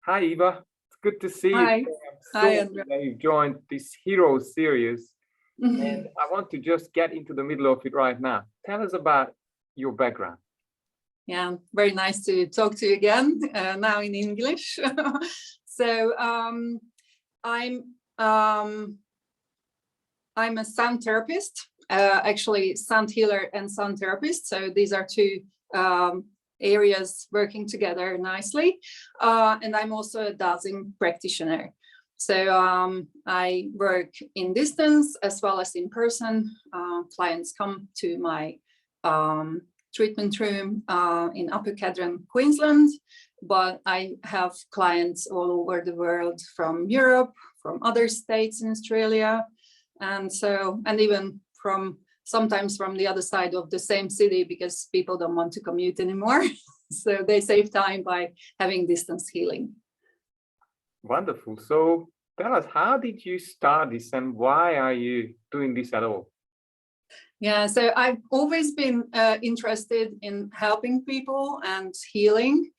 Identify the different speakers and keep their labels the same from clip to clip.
Speaker 1: Hi, Eva. It's good to see you.
Speaker 2: Hi.
Speaker 1: I'm so
Speaker 2: Hi,
Speaker 1: happy
Speaker 2: Andrea.
Speaker 1: that you've joined this hero series, and I want to just get into the middle of it right now. Tell us about your background.
Speaker 2: Yeah, very nice to talk to you again, now in English. So I'm a sound therapist, actually sound healer and sound therapist. So these are two areas working together nicely. And I'm also a dowsing practitioner. So I work in distance as well as in person. Clients come to my treatment room in Upper Cadron, Queensland, but I have clients all over the world, from Europe, from other states in Australia, and even sometimes from the other side of the same city, because people don't want to commute anymore. So they save time by having distance healing.
Speaker 1: Wonderful. So tell us, how did you start this and why are you doing this at all?
Speaker 2: Yeah, so I've always been interested in helping people and healing.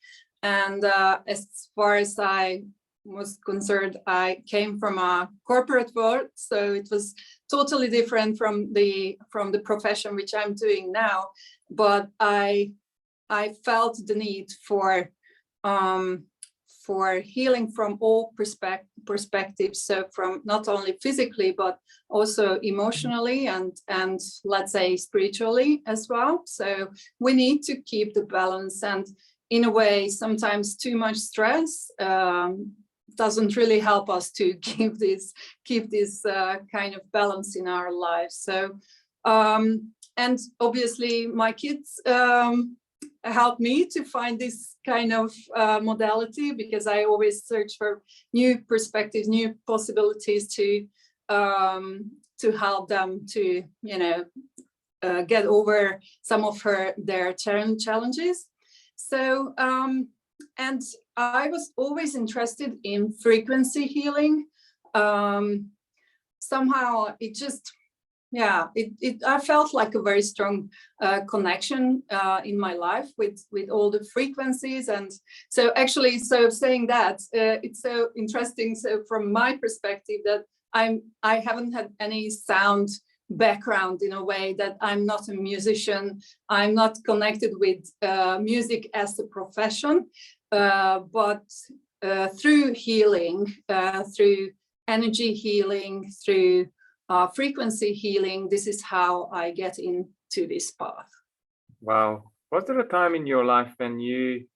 Speaker 2: And as far as I was concerned, I came from a corporate world, so it was totally different from the profession which I'm doing now. But I felt the need for healing from all perspectives, so from not only physically but also emotionally and let's say spiritually as well. So we need to keep the balance, and in a way sometimes too much stress doesn't really help us to keep this kind of balance in our lives. So and obviously my kids helped me to find this kind of modality, because I always search for new perspectives, new possibilities to help them to, get over some of their challenges. So and I was always interested in frequency healing. Somehow it just, I felt like a very strong connection in my life with all the frequencies. And so actually, so saying that, it's so interesting. So from my perspective, that I haven't had any sound background, in a way that I'm not a musician. I'm not connected with music as a profession, but through healing, through energy healing, through frequency healing, this is how I get into this path.
Speaker 1: Wow. Was there a time in your life when you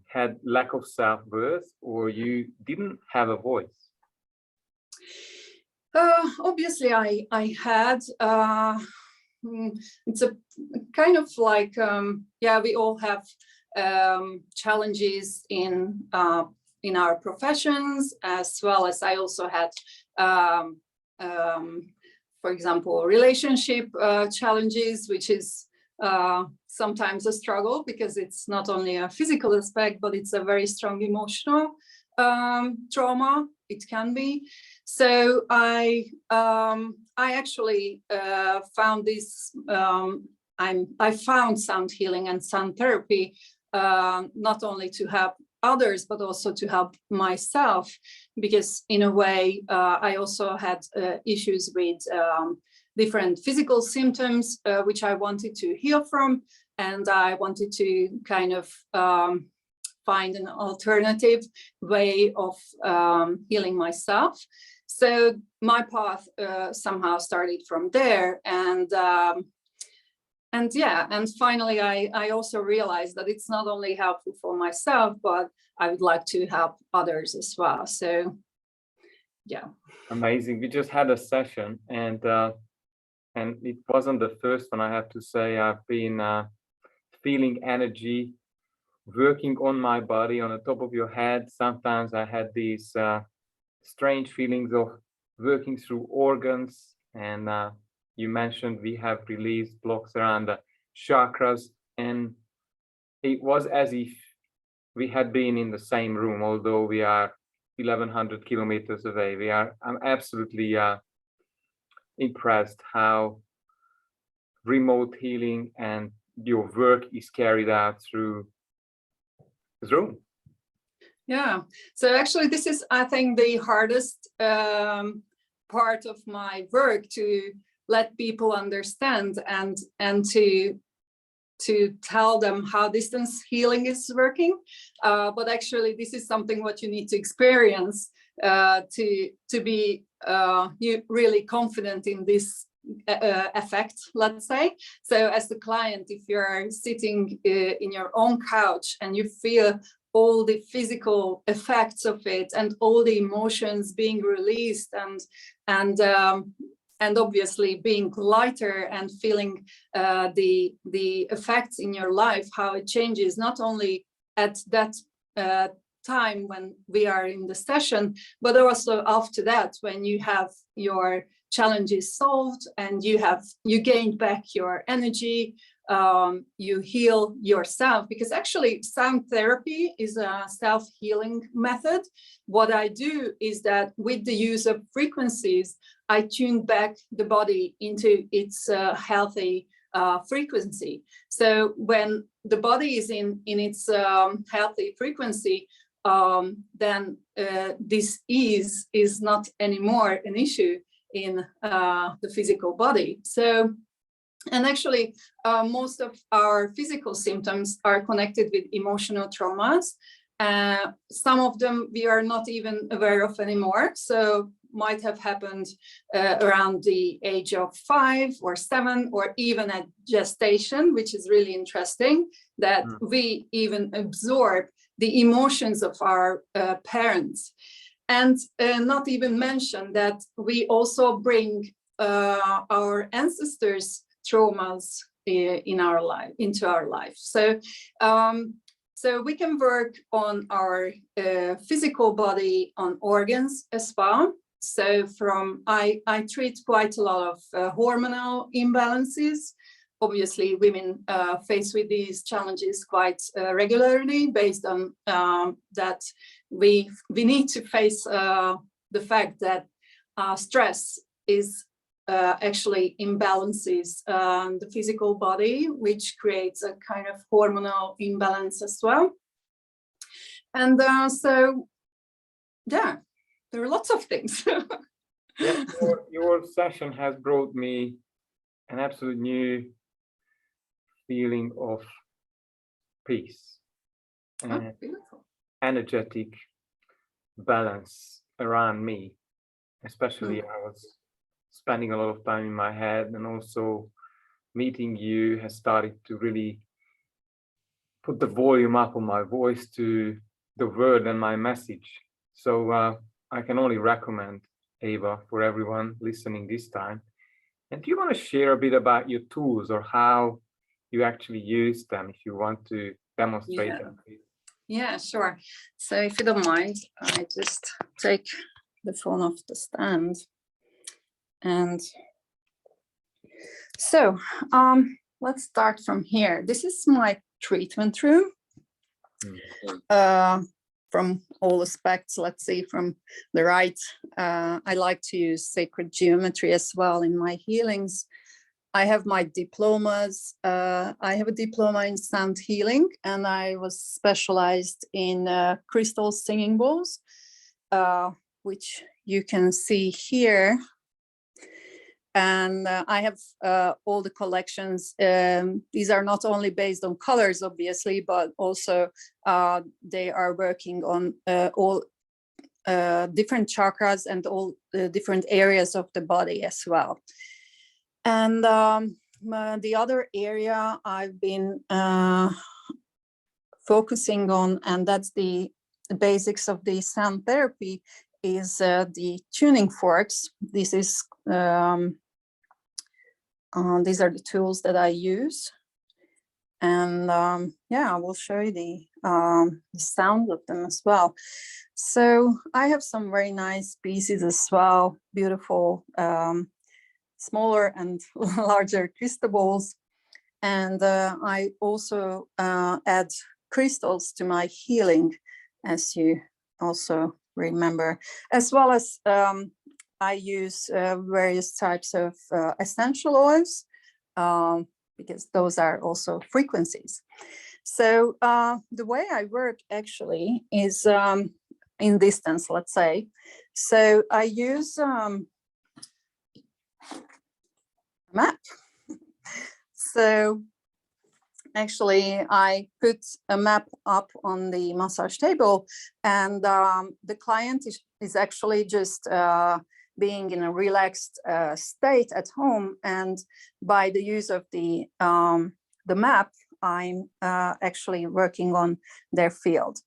Speaker 1: had lack of self-worth, or you didn't have a voice?
Speaker 2: Obviously I had. It's a kind of like, we all have challenges in our professions, as well as I also had for example, relationship challenges, which is sometimes a struggle, because it's not only a physical aspect, but it's a very strong emotional trauma. It can be. So I actually found this. I found sound healing and sound therapy not only to help others, but also to help myself, because in a way I also had issues with different physical symptoms which I wanted to heal from, and I wanted to kind of find an alternative way of healing myself. So my path somehow started from there, and finally I also realized that it's not only helpful for myself, but I would like to help others as well. So yeah.
Speaker 1: Amazing. We just had a session, and it wasn't the first one, I have to say. I've been feeling energy working on my body, on the top of your head. Sometimes I had these strange feelings of working through organs, and you mentioned we have released blocks around the chakras, and it was as if we had been in the same room, although we are 1,100 kilometers away. I'm absolutely impressed how remote healing and your work is carried out through Zoom.
Speaker 2: Yeah. So actually, this is, I think, the hardest part of my work, to let people understand and to tell them how distance healing is working. But actually, this is something what you need to experience to be really confident in this effect, let's say. So as the client, if you're sitting in your own couch and you feel all the physical effects of it and all the emotions being released and obviously being lighter and feeling the effects in your life, how it changes, not only at that time when we are in the session, but also after that, when you have your challenges solved and you gained back your energy, you heal yourself. Because actually sound therapy is a self-healing method. What I do is that with the use of frequencies, I tune back the body into its healthy frequency. So when the body is in its healthy frequency, then this ease is not anymore an issue in the physical body. So, and actually, most of our physical symptoms are connected with emotional traumas. Some of them we are not even aware of anymore. So might have happened around the age of 5 or 7, or even at gestation, which is really interesting, that we even absorb the emotions of our parents. And not even mention that we also bring our ancestors' traumas in our life, into our life. So, so we can work on our physical body, on organs as well. So I treat quite a lot of hormonal imbalances. Obviously, women face with these challenges quite regularly, based on that we need to face the fact that stress is actually imbalances the physical body, which creates a kind of hormonal imbalance as well. And so, yeah, there are lots of things.
Speaker 1: Yeah, your session has brought me an absolute new feeling of peace and energetic balance around me. Especially, I was spending a lot of time in my head, and also meeting you has started to really put the volume up on my voice to the word and my message. So I can only recommend Eva for everyone listening this time. And do you want to share a bit about your tools, or how you actually use them, if you want to demonstrate them?
Speaker 2: Yeah, sure. So if you don't mind, I just take the phone off the stand. And so let's start from here. This is my treatment room. From all aspects, let's see, from the right, I like to use sacred geometry as well in my healings. I have my diplomas. I have a diploma in sound healing, and I was specialized in crystal singing bowls, which you can see here. And I have all the collections. These are not only based on colors, obviously, but also they are working on all different chakras and all the different areas of the body as well. And the other area I've been focusing on, and that's the basics of the sound therapy, is the tuning forks. This is these are the tools that I use, and yeah, I will show you the sound of them as well. So I have some very nice pieces as well, beautiful smaller and larger crystal balls, and I also add crystals to my healing, as you also remember, as well as I use various types of essential oils, because those are also frequencies. So the way I work actually is in distance, let's say. So I use a map. So actually, I put a map up on the massage table, and the client is actually just being in a relaxed state at home. And by the use of the map, I'm actually working on their field.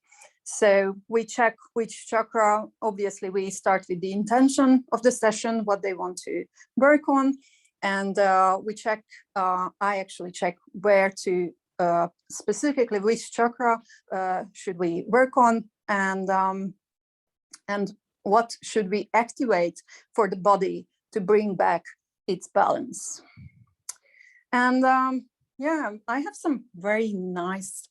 Speaker 2: So we check which chakra. Obviously, we start with the intention of the session, what they want to work on. And we check, I actually check where to, specifically which chakra should we work on, and what should we activate for the body to bring back its balance. And yeah, I have some very nice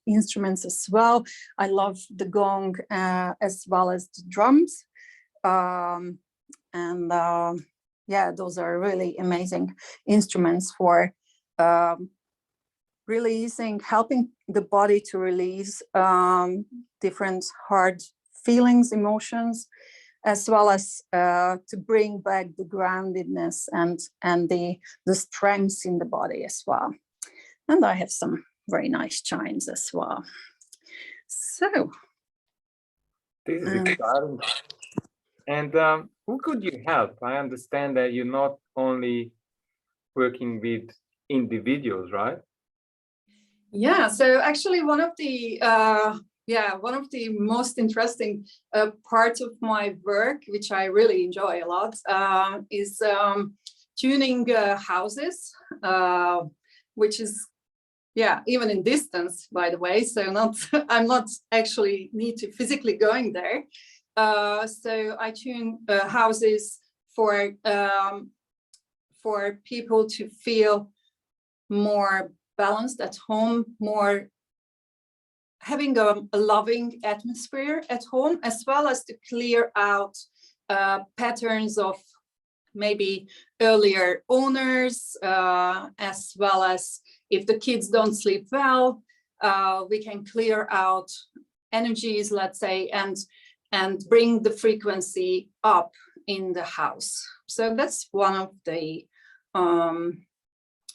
Speaker 2: instruments as well. I love the gong as well as the drums. Yeah, those are really amazing instruments for releasing, helping the body to release different hard feelings, emotions, as well as to bring back the groundedness and the strength in the body as well. And I have some very nice chimes as well. So
Speaker 1: this is exciting. And who could you help? I understand that you're not only working with individuals, right?
Speaker 2: Yeah, so actually one of the most interesting parts of my work, which I really enjoy a lot, is tuning houses, which is, yeah, even in distance, by the way. So I'm not actually need to physically going there. So I tune houses for people to feel more balanced at home, more having a loving atmosphere at home, as well as to clear out patterns of maybe earlier owners, as well as if the kids don't sleep well, we can clear out energies, let's say, and bring the frequency up in the house. So that's one of the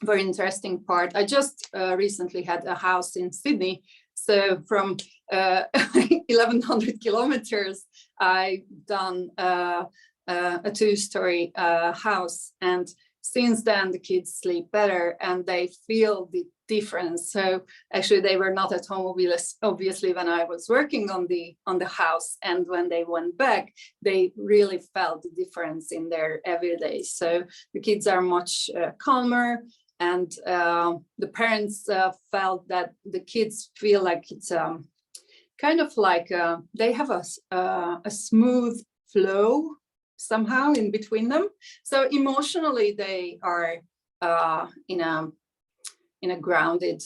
Speaker 2: very interesting part. I just recently had a house in Sydney. So from 1,100 kilometers, I done a 2-story house. And since then, the kids sleep better and they feel the difference. So actually, they were not at home, obviously, when I was working on the house. And when they went back, they really felt the difference in their everyday. So the kids are much calmer. And the parents felt that the kids feel like it's kind of like they have a smooth flow somehow in between them. So emotionally, they are in a grounded,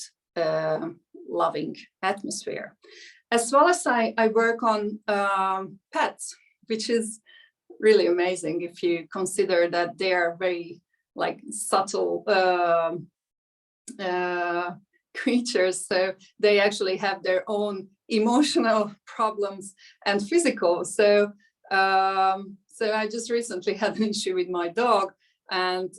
Speaker 2: loving atmosphere. As well as I work on pets, which is really amazing if you consider that they are very like subtle creatures. So they actually have their own emotional problems and physical. So I just recently had an issue with my dog, and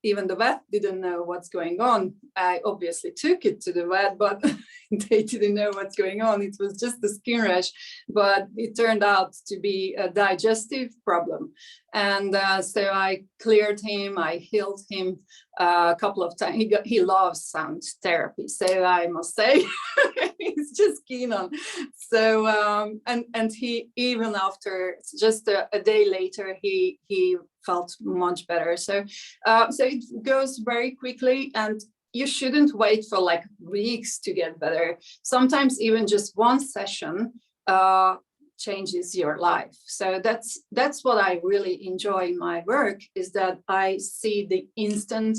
Speaker 2: even the vet didn't know what's going on. I obviously took it to the vet, but they didn't know what's going on. It was just a skin rash, but it turned out to be a digestive problem. And so I cleared him, I healed him a couple of times. He loves sound therapy, so I must say, he's just keen on. So and he, even after just a day later, he felt much better. So so it goes very quickly, and you shouldn't wait for like weeks to get better. Sometimes even just one session changes your life. So that's what I really enjoy in my work, is that I see the instant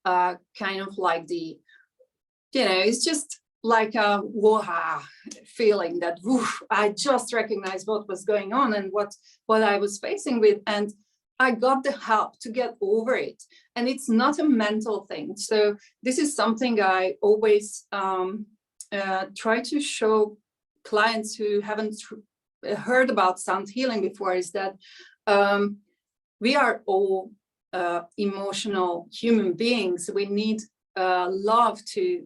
Speaker 2: kind of like the, you know, it's just like a whoa feeling that woof, I just recognized what was going on and what I was facing with, and I got the help to get over it. And it's not a mental thing. So this is something I always try to show clients who haven't heard about sound healing before is that we are all emotional human beings. We need love to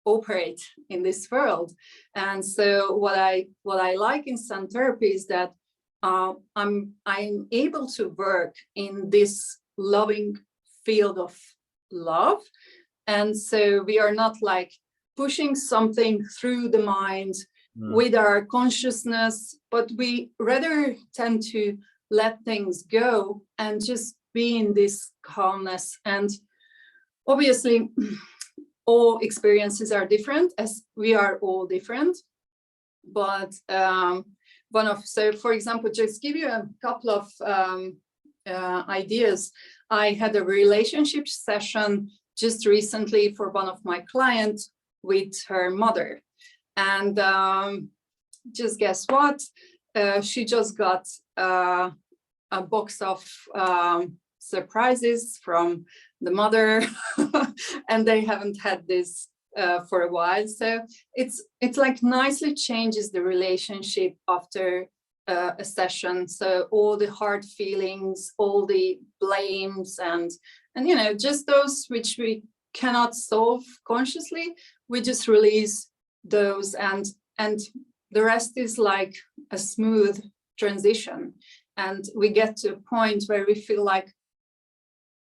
Speaker 2: operate in this world. And so what I like in sound therapy is that I'm able to work in this loving field of love. And so we are not like pushing something through the mind with our consciousness, but we rather tend to let things go and just be in this calmness. And obviously, all experiences are different, as we are all different. But so for example, just give you a couple of ideas. I had a relationship session just recently for one of my clients with her mother. And just guess what? She just got a box of surprises from the mother, and they haven't had this for a while. So it's like nicely changes the relationship after a session. So all the hard feelings, all the blames, and you know, just those which we cannot solve consciously, we just release those, and the rest is like a smooth transition. And we get to a point where we feel like,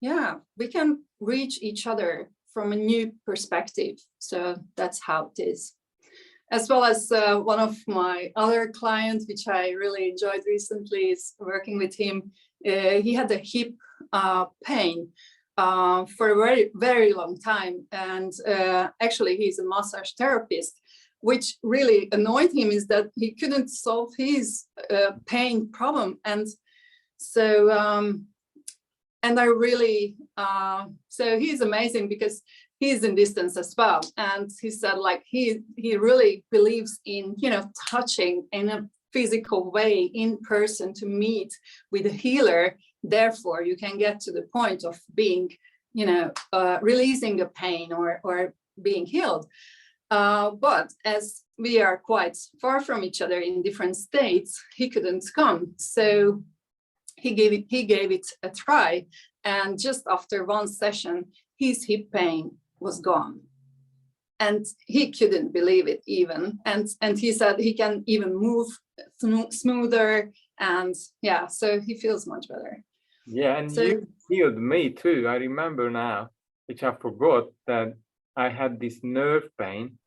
Speaker 2: yeah, we can reach each other from a new perspective. So that's how it is. As well as one of my other clients, which I really enjoyed recently, is working with him. He had a hip pain for a very, very long time. And actually, he's a massage therapist. Which really annoyed him is that he couldn't solve his pain problem. And so, and I really, so he's amazing because he's in distance as well. And he said like, he really believes in, you know, touching in a physical way in person to meet with a healer. Therefore, you can get to the point of being, you know, releasing the pain or being healed. But as we are quite far from each other in different states, he couldn't come. So he gave it a try. And just after one session, his hip pain was gone. And he couldn't believe it even. And he said he can even move smoother. And yeah, so he feels much better.
Speaker 1: Yeah, and
Speaker 2: So,
Speaker 1: you healed me too. I remember now, which I forgot, that I had this nerve pain,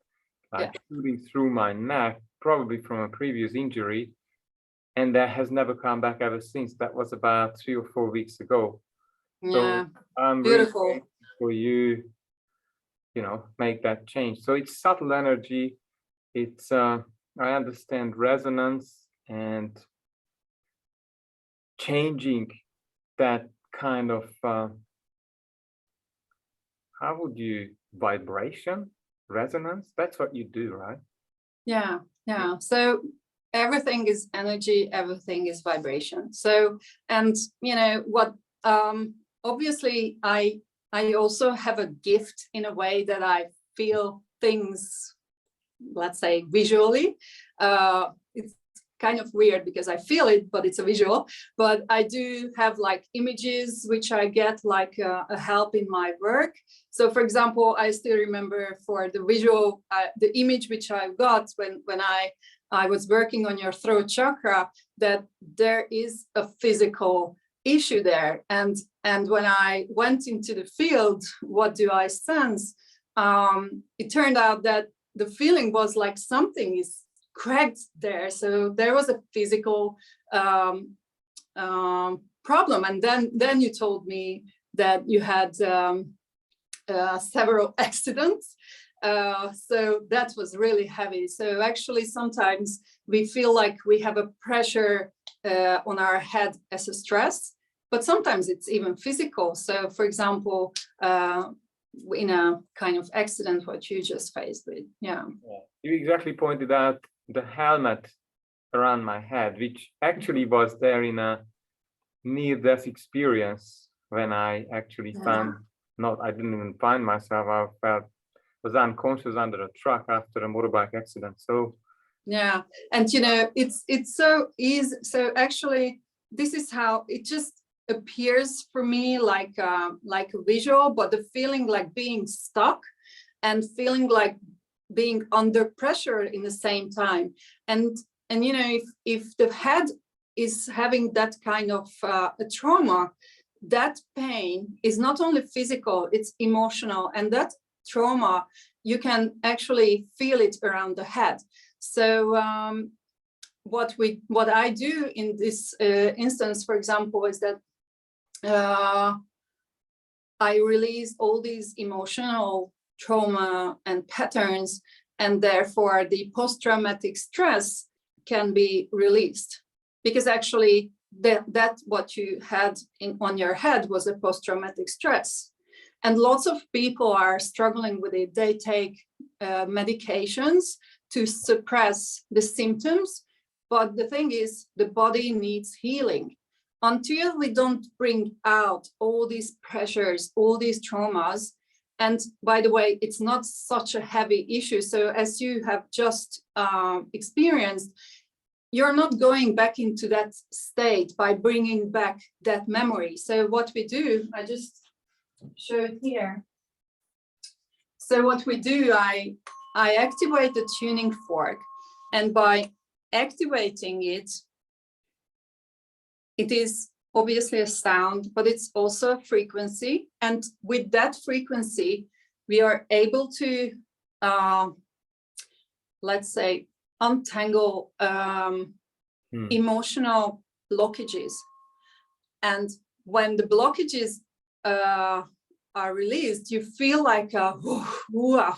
Speaker 1: like shooting through my neck, probably from a previous injury, and that has never come back ever since. That was about 3 or 4 weeks ago.
Speaker 2: yeah,
Speaker 1: So I'm
Speaker 2: beautiful.
Speaker 1: really grateful for you, you know, make that change. So it's subtle energy. It's I understand resonance and changing that kind of how would you vibration, resonance? That's what you do, right?
Speaker 2: Yeah. So everything is energy, everything is vibration. So, and you know what, obviously I also have a gift in a way that I feel things, let's say visually. It's kind of weird because I feel it, but it's a visual. But I do have like images which I get like a help in my work. So for example, I still remember for the visual, the image which I got when I was working on your throat chakra, that there is a physical issue there. And when I went into the field, what do I sense? It turned out that the feeling was like something is cracked there. So there was a physical problem. And then you told me that you had several accidents. So that was really heavy. So actually sometimes we feel like we have a pressure on our head as a stress, but sometimes it's even physical. So for example, in a kind of accident, what you just faced with. Yeah.
Speaker 1: You exactly pointed out the helmet around my head, which actually was there in a near-death experience when I actually found, I didn't even find myself, I felt was unconscious under a truck after a motorbike accident. So
Speaker 2: yeah, and you know, it's so easy. So actually, this is how it just appears for me, like a visual, but the feeling like being stuck and feeling like being under pressure in the same time. And you know, if the head is having that kind of a trauma, that pain is not only physical, it's emotional, and that trauma, you can actually feel it around the head. So what I do in this instance, for example, is that I release all these emotional trauma and patterns, and therefore the post-traumatic stress can be released, because actually that what you had on your head was a post-traumatic stress. And lots of people are struggling with it. They take medications to suppress the symptoms, but the thing is, the body needs healing. Until we don't bring out all these pressures, all these traumas, and by the way, it's not such a heavy issue. So as you have just experienced, you're not going back into that state by bringing back that memory. So what we do, I just show it here. So what we do, I activate the tuning fork, and by activating it, it is obviously a sound, but it's also a frequency. And with that frequency, we are able to, let's say, untangle emotional blockages. And when the blockages are released, you feel like a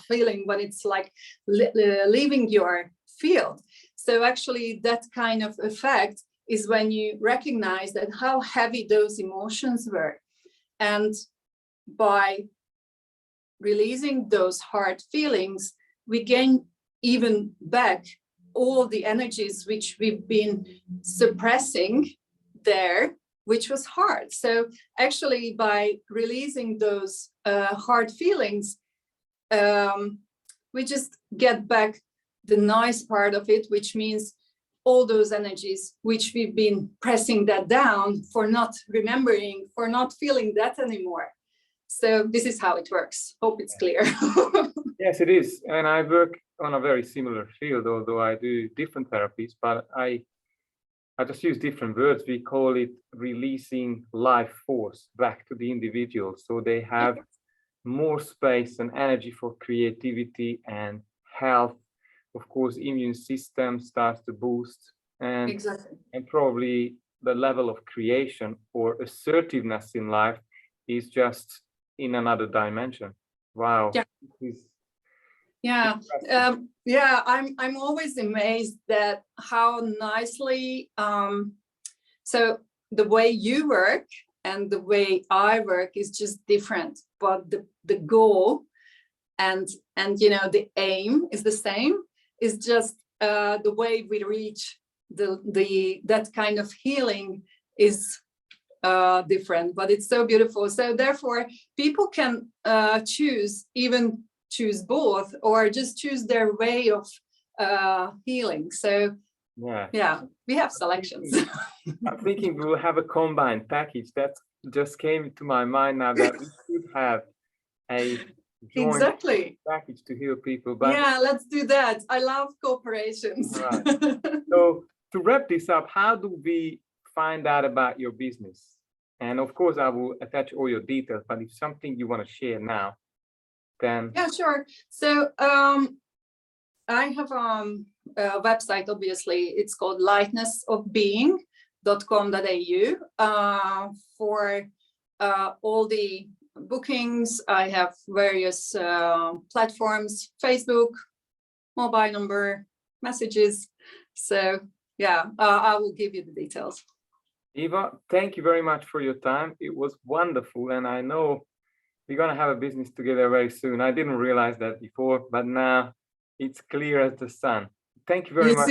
Speaker 2: feeling when it's like leaving your field. So actually that kind of effect is when you recognize that how heavy those emotions were. And by releasing those hard feelings, we gain even back all the energies which we've been suppressing there, which was hard. So actually by releasing those hard feelings, we just get back the nice part of it, which means all those energies which we've been pressing that down for not remembering, for not feeling that anymore. So this is how it works. Hope it's clear.
Speaker 1: Yes, it is. And I work on a very similar field, although I do different therapies, but I just use different words. We call it releasing life force back to the individual, so they have more space and energy for creativity and health. Of course, immune system starts to boost, and
Speaker 2: Exactly.
Speaker 1: And probably the level of creation or assertiveness in life is just in another dimension. Wow.
Speaker 2: Yeah. Yeah, I'm always amazed that how nicely so the way you work and the way I work is just different, but the goal and you know the aim is the same. Is just the way we reach that kind of healing is different, but it's so beautiful. So therefore people can choose both, or just choose their way of healing. So yeah, we have selections.
Speaker 1: I'm thinking we will have a combined package. That just came to my mind now, that we should have a joint package to heal people. But
Speaker 2: yeah, let's do that. I love cooperations.
Speaker 1: Right. So to wrap this up, how do we find out about your business? And of course, I will attach all your details, but if something you want to share now, then...
Speaker 2: Yeah, sure. So I have a website, obviously. It's called lightnessofbeing.com.au. For all the bookings, I have various platforms: Facebook, mobile number, messages. So yeah, I will give you the details.
Speaker 1: Eva, thank you very much for your time. It was wonderful, and I know we're going to have a business together very soon. I didn't realize that before, but now it's clear as the sun. Thank you very much.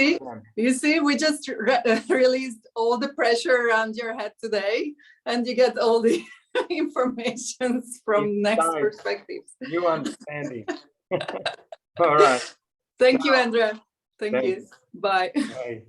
Speaker 2: You see, we just released all the pressure around your head today, and you get all the information from next perspectives.
Speaker 1: New understanding. All right.
Speaker 2: Thank you, Andrea. Thank you.
Speaker 1: Thanks.
Speaker 2: Bye.
Speaker 1: Bye.